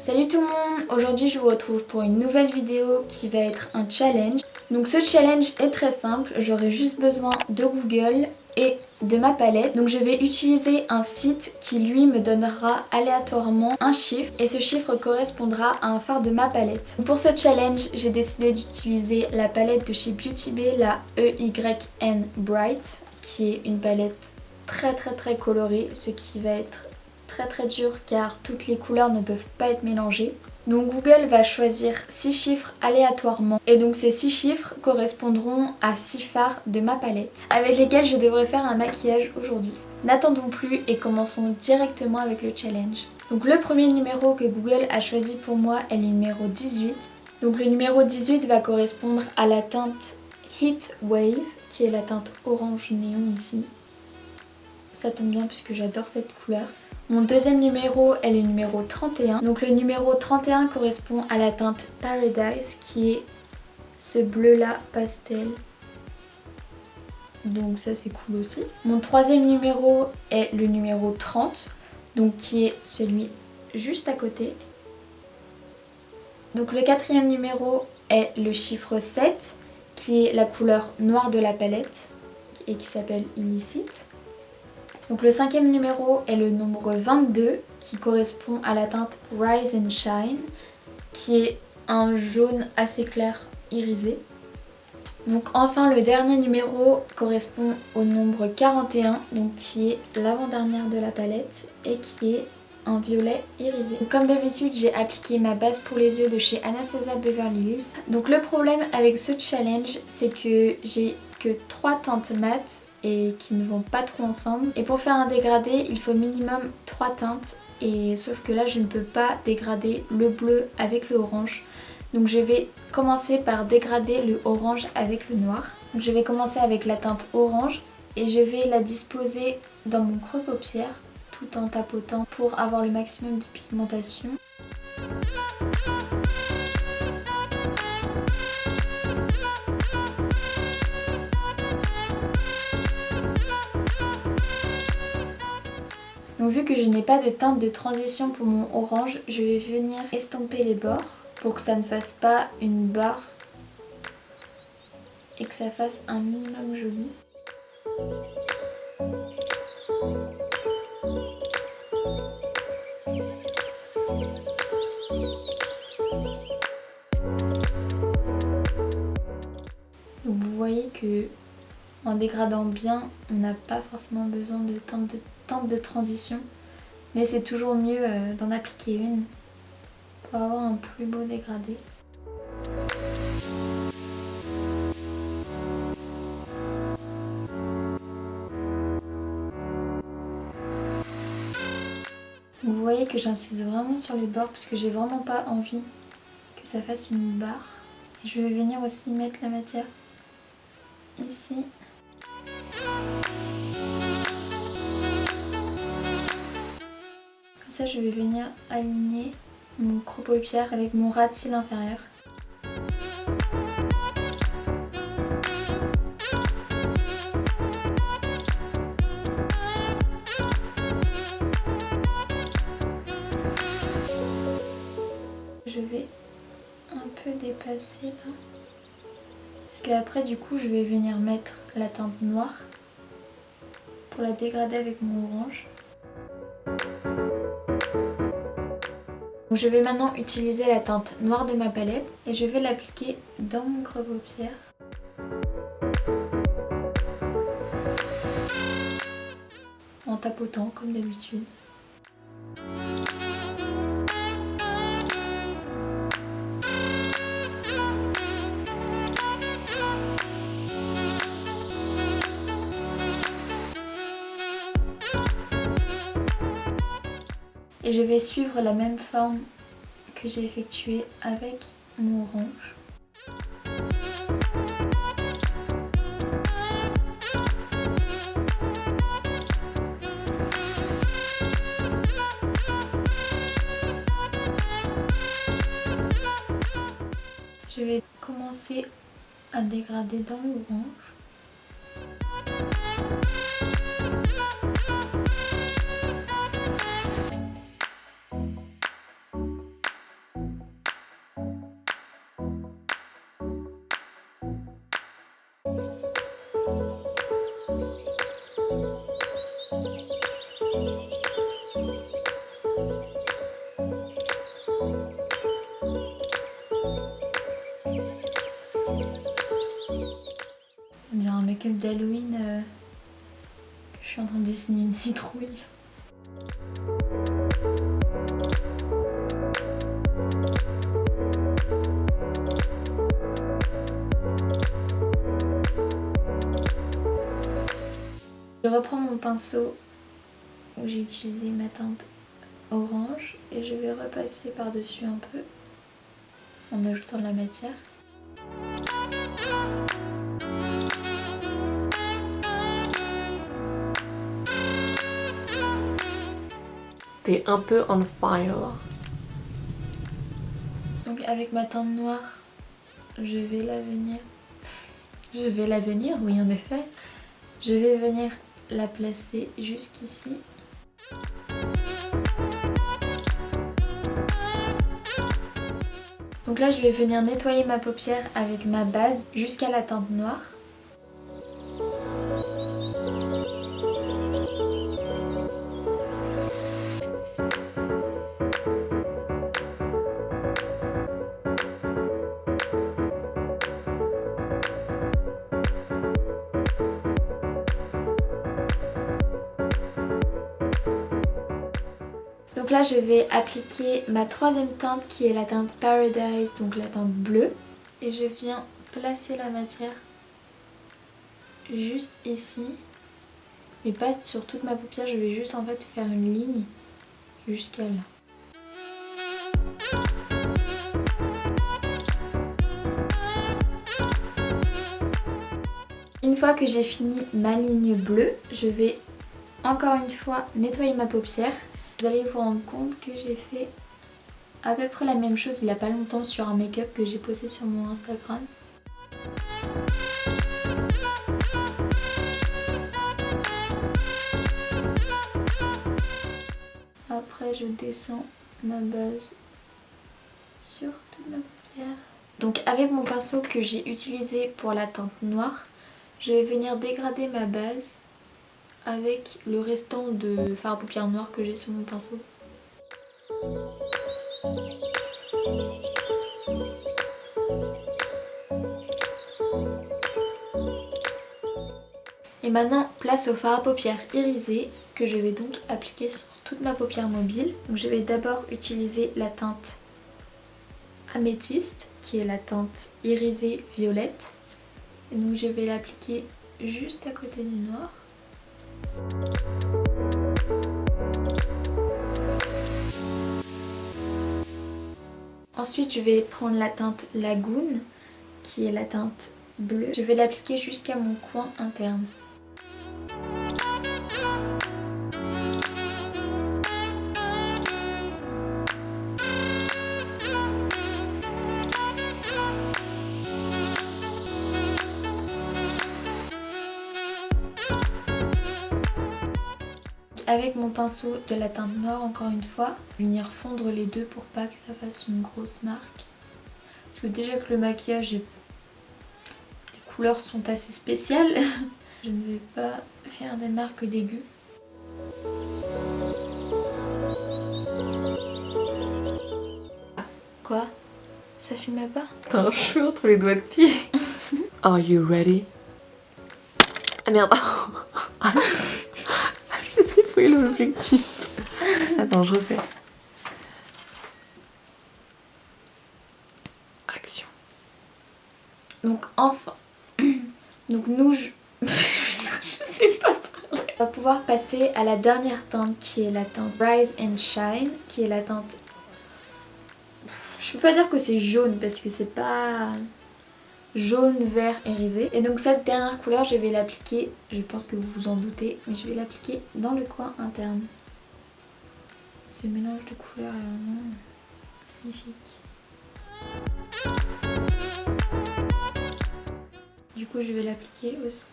Salut tout le monde, aujourd'hui je vous retrouve pour une nouvelle vidéo qui va être un challenge. Donc ce challenge est très simple, j'aurai juste besoin de Google et de ma palette. Donc je vais utiliser un site qui lui me donnera aléatoirement un chiffre et ce chiffre correspondra à un phare de ma palette. Pour ce challenge, j'ai décidé d'utiliser la palette de chez Beauty Bay, la EYN Bright, qui est une palette très colorée, ce qui va être très dur car toutes les couleurs ne peuvent pas être mélangées. Donc Google va choisir 6 chiffres aléatoirement et donc ces 6 chiffres correspondront à 6 fards de ma palette avec lesquels je devrais faire un maquillage aujourd'hui. N'attendons plus et commençons directement avec le challenge. Donc le premier numéro que Google a choisi pour moi est le numéro 18. Donc le numéro 18 va correspondre à la teinte Heat Wave qui est la teinte orange néon ici. Ça tombe bien puisque j'adore cette couleur. Mon deuxième numéro est le numéro 31. Donc le numéro 31 correspond à la teinte Paradise qui est ce bleu là pastel. Donc ça c'est cool aussi. Mon troisième numéro est le numéro 30. Donc qui est celui juste à côté. Donc le quatrième numéro est le chiffre 7 qui est la couleur noire de la palette et qui s'appelle Illicit. Donc le cinquième numéro est le nombre 22 qui correspond à la teinte Rise and Shine qui est un jaune assez clair irisé. Donc enfin le dernier numéro correspond au nombre 41 donc qui est l'avant-dernière de la palette et qui est un violet irisé. Donc, comme d'habitude j'ai appliqué ma base pour les yeux de chez Anastasia Beverly Hills. Donc le problème avec ce challenge c'est que j'ai que 3 teintes mat et qui ne vont pas trop ensemble. Et pour faire un dégradé, il faut minimum 3 teintes. Et sauf que là, je ne peux pas dégrader le bleu avec le orange. Donc je vais commencer par dégrader le orange avec le noir. Donc je vais commencer avec la teinte orange et je vais la disposer dans mon creux paupière tout en tapotant pour avoir le maximum de pigmentation. Donc vu que je n'ai pas de teinte de transition pour mon orange, je vais venir estomper les bords pour que ça ne fasse pas une barre et que ça fasse un minimum joli. Donc vous voyez que en dégradant bien, on n'a pas forcément besoin de teinte de transition, mais c'est toujours mieux d'en appliquer une pour avoir un plus beau dégradé. Vous voyez que j'insiste vraiment sur les bords parce que j'ai vraiment pas envie que ça fasse une barre. Et je vais venir aussi mettre la matière ici. Comme ça je vais venir aligner mon creux paupière avec mon ras de cils inférieur. Je vais un peu dépasser là. Parce qu'après du coup je vais venir mettre la teinte noire pour la dégrader avec mon orange. Donc je vais maintenant utiliser la teinte noire de ma palette et je vais l'appliquer dans mon creux paupière. En tapotant comme d'habitude. Et je vais suivre la même forme que j'ai effectuée avec mon orange. Je vais commencer à dégrader dans l'orange. make-up d'Halloween que je suis en train de dessiner une citrouille. Je reprends mon pinceau où j'ai utilisé ma teinte orange et je vais repasser par-dessus un peu en ajoutant de la matière. T'es un peu on fire. Donc avec ma teinte noire, je vais la venir... oui en effet. Je vais venir la placer jusqu'ici. Donc là je vais venir nettoyer ma paupière avec ma base jusqu'à la teinte noire. Donc là je vais appliquer ma troisième teinte qui est la teinte Paradise, donc la teinte bleue. Et je viens placer la matière juste ici. Mais pas sur toute ma paupière, je vais juste en fait faire une ligne jusqu'à là. Une fois que j'ai fini ma ligne bleue, je vais encore une fois nettoyer ma paupière. Vous allez vous rendre compte que j'ai fait à peu près la même chose il n'y a pas longtemps sur un make-up que j'ai posté sur mon Instagram. Après je descends ma base sur toute ma paupière. Donc avec mon pinceau que j'ai utilisé pour la teinte noire, je vais venir dégrader ma base avec le restant de fard à paupières noir que j'ai sur mon pinceau. Et maintenant place au fard à paupières irisé que je vais donc appliquer sur toute ma paupière mobile. Donc je vais d'abord utiliser la teinte améthyste qui est la teinte irisée violette. Et donc je vais l'appliquer juste à côté du noir. Ensuite je vais prendre la teinte Lagoon qui est la teinte bleue. Je vais l'appliquer jusqu'à mon coin interne. Avec mon pinceau de la teinte noire, encore une fois, je vais venir fondre les deux pour pas que ça fasse une grosse marque. Parce que déjà que le maquillage, les couleurs sont assez spéciales. Je ne vais pas faire des marques dégueu. Quoi? Ça filmait pas? T'as un cheveu entre les doigts de pied. Are you ready? Ah merde. Je me suis pris l'objectif. Attends, je refais. Action. Donc enfin, donc nous, je sais pas parler. On va pouvoir passer à la dernière teinte qui est la teinte Rise and Shine, qui est la teinte... Je peux pas dire que c'est jaune parce que c'est pas jaune, vert, irisé. Et donc cette dernière couleur, je vais l'appliquer, je pense que vous vous en doutez, mais je vais l'appliquer dans le coin interne. Ce mélange de couleurs est vraiment magnifique. Du coup, je vais l'appliquer aussi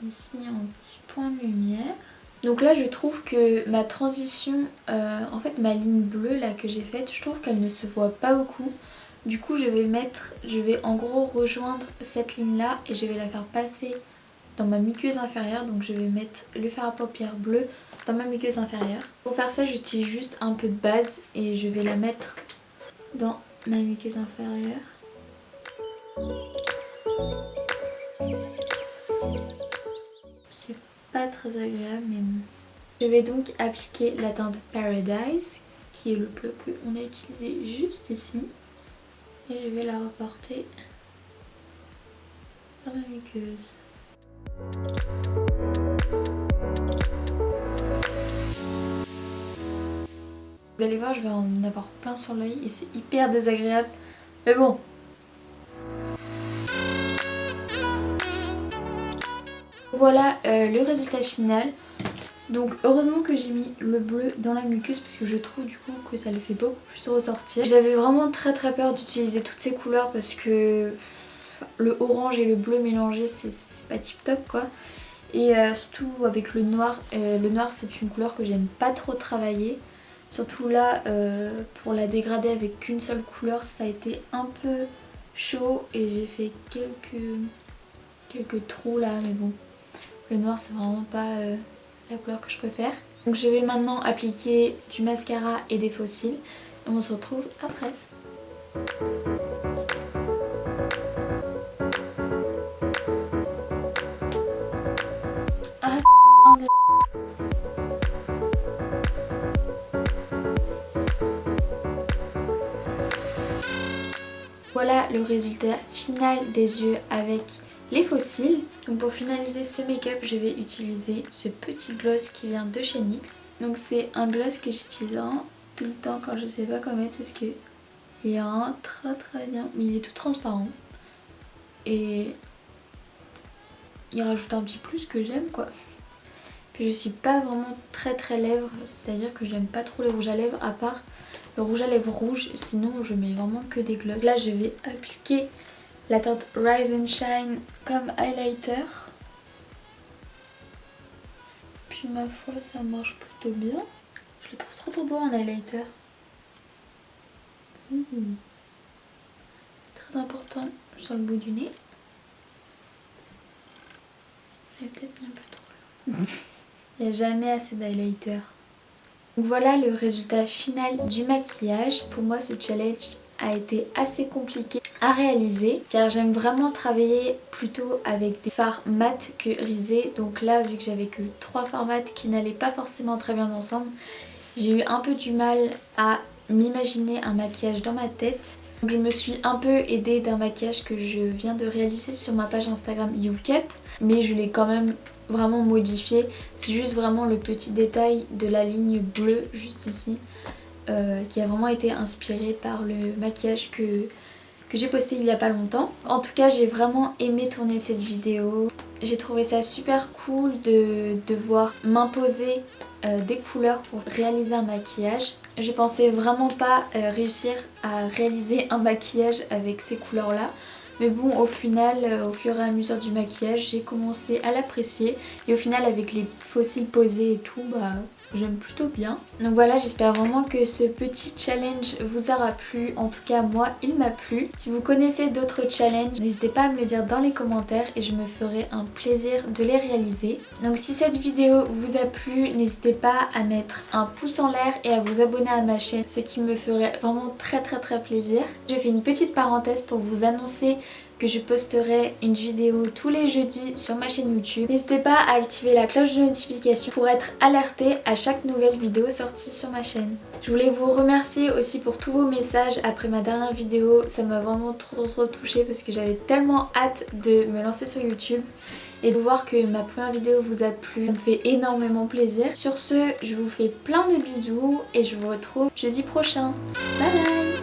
ici en petit point de lumière. Donc là, je trouve que ma transition, en fait ma ligne bleue là que j'ai faite, je trouve qu'elle ne se voit pas beaucoup. Du coup, je vais en gros rejoindre cette ligne là et je vais la faire passer dans ma muqueuse inférieure. Donc je vais mettre le fard à paupières bleu dans ma muqueuse inférieure. Pour faire ça, j'utilise juste un peu de base et je vais la mettre dans ma muqueuse inférieure. C'est pas très agréable mais bon. Je vais donc appliquer la teinte Paradise qui est le bleu qu'on a utilisé juste ici. Et je vais la reporter dans ma muqueuse. Vous allez voir, je vais en avoir plein sur l'œil et c'est hyper désagréable. Mais bon. Voilà le résultat final. Donc heureusement que j'ai mis le bleu dans la muqueuse parce que je trouve du coup que ça le fait beaucoup plus ressortir. J'avais vraiment très peur d'utiliser toutes ces couleurs parce que le orange et le bleu mélangés c'est pas tip top quoi. Et surtout avec le noir c'est une couleur que j'aime pas trop travailler. Surtout là pour la dégrader avec qu'une seule couleur ça a été un peu chaud et j'ai fait quelques trous là mais bon. Le noir c'est vraiment pas la couleur que je préfère. Donc je vais maintenant appliquer du mascara et des faux cils. Et on se retrouve après. Ah, voilà le résultat final des yeux avec les faux cils. Donc pour finaliser ce make-up, je vais utiliser ce petit gloss qui vient de chez NYX. Donc c'est un gloss que j'utilise tout le temps quand je sais pas quoi mettre parce que il y a un très bien, mais il est tout transparent. Et il rajoute un petit plus que j'aime quoi. Puis je suis pas vraiment très lèvres, c'est-à-dire que j'aime pas trop les rouges à lèvres à part le rouge à lèvres rouge, sinon je mets vraiment que des glosses. Là je vais appliquer la teinte Rise and Shine comme highlighter. Puis ma foi ça marche plutôt bien. Je le trouve trop beau en highlighter. Très important sur le bout du nez. J'ai peut-être mis un peu trop là. Il n'y a jamais assez d'highlighter. Donc voilà le résultat final du maquillage. Pour moi ce challenge a été assez compliqué à réaliser car j'aime vraiment travailler plutôt avec des fards mat que risés. Donc là vu que j'avais que 3 fards mat qui n'allaient pas forcément très bien ensemble, j'ai eu un peu du mal à m'imaginer un maquillage dans ma tête. Donc je me suis un peu aidée d'un maquillage que je viens de réaliser sur ma page Instagram YouCap, mais je l'ai quand même vraiment modifié. C'est juste vraiment le petit détail de la ligne bleue juste ici qui a vraiment été inspiré par le maquillage que j'ai posté il y a pas longtemps. En tout cas j'ai vraiment aimé tourner cette vidéo. J'ai trouvé ça super cool de devoir m'imposer des couleurs pour réaliser un maquillage. Je pensais vraiment pas réussir à réaliser un maquillage avec ces couleurs là. Mais bon au final, au fur et à mesure du maquillage, j'ai commencé à l'apprécier. Et au final avec les faux cils posés et tout, j'aime plutôt bien. Donc voilà, j'espère vraiment que ce petit challenge vous aura plu. En tout cas moi il m'a plu. Si vous connaissez d'autres challenges, n'hésitez pas à me le dire dans les commentaires et je me ferai un plaisir de les réaliser. Donc si cette vidéo vous a plu, n'hésitez pas à mettre un pouce en l'air et à vous abonner à ma chaîne, ce qui me ferait vraiment très plaisir. Je fais une petite parenthèse pour vous annoncer que je posterai une vidéo tous les jeudis sur ma chaîne YouTube. N'hésitez pas à activer la cloche de notification pour être alerté à chaque nouvelle vidéo sortie sur ma chaîne. Je voulais vous remercier aussi pour tous vos messages après ma dernière vidéo. Ça m'a vraiment trop touchée parce que j'avais tellement hâte de me lancer sur YouTube. Et de voir que ma première vidéo vous a plu, ça me fait énormément plaisir. Sur ce, je vous fais plein de bisous et je vous retrouve jeudi prochain. Bye bye!